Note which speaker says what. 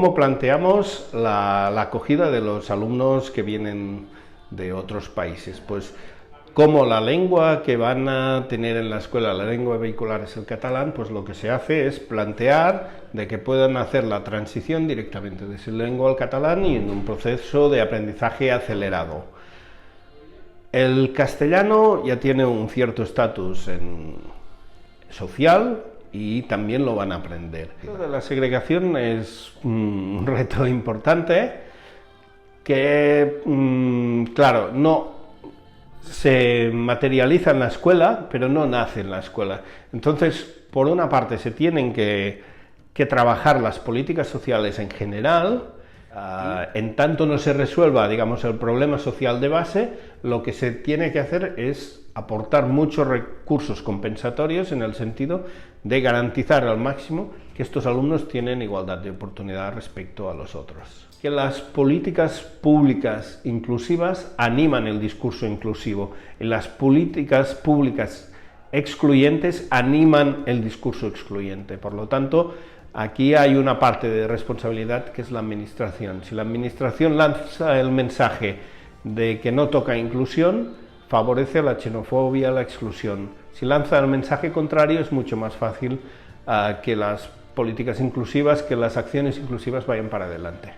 Speaker 1: ¿Cómo planteamos la acogida de los alumnos que vienen de otros países? Pues como la lengua que van a tener en la escuela, la lengua vehicular es el catalán, pues lo que se hace es plantear de que puedan hacer la transición directamente de su lengua al catalán y en un proceso de aprendizaje acelerado. El castellano ya tiene un cierto estatus social y también lo van a aprender. La segregación es un reto importante que, claro, no se materializa en la escuela, pero no nace en la escuela. Entonces, por una parte, se tienen que trabajar las políticas sociales en general. En tanto no se resuelva, digamos, el problema social de base, lo que se tiene que hacer es aportar muchos recursos compensatorios en el sentido de garantizar al máximo que estos alumnos tienen igualdad de oportunidad respecto a los otros. Que las políticas públicas inclusivas animan el discurso inclusivo y las políticas públicas excluyentes animan el discurso excluyente. Por lo tanto, aquí hay una parte de responsabilidad que es la administración. Si la administración lanza el mensaje de que no toca inclusión, favorece la xenofobia, la exclusión. Si lanza el mensaje contrario, es mucho más fácil que las políticas inclusivas, que las acciones inclusivas vayan para adelante.